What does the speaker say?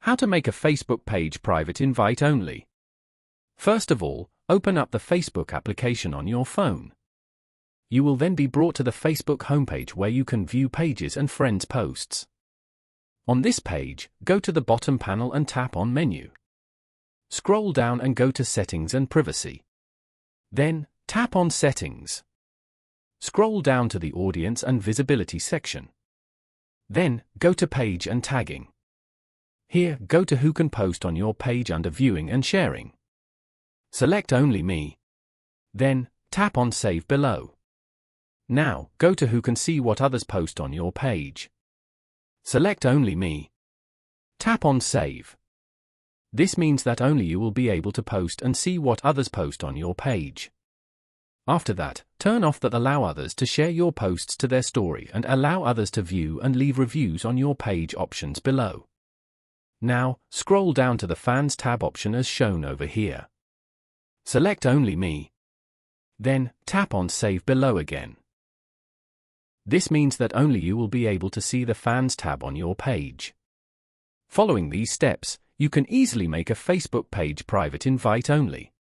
How to make a Facebook page private invite only. First of all, open up the Facebook application on your phone. You will then be brought to the Facebook homepage where you can view pages and friends' posts. On this page, go to the bottom panel and tap on Menu. Scroll down and go to Settings and Privacy. Then, tap on Settings. Scroll down to the Audience and Visibility section. Then, go to Page and Tagging. Here, go to Who can post on your page under Viewing and Sharing. Select Only Me. Then, tap on Save below. Now, go to Who can see what others post on your page. Select Only Me. Tap on Save. This means that only you will be able to post and see what others post on your page. After that, turn off that Allow others to share your posts to their story and allow others to view and leave reviews on your page options below. Now, scroll down to the Fans tab option as shown over here. Select Only Me. Then, tap on Save below again. This means that only you will be able to see the Fans tab on your page. Following these steps, you can easily make a Facebook page private invite only.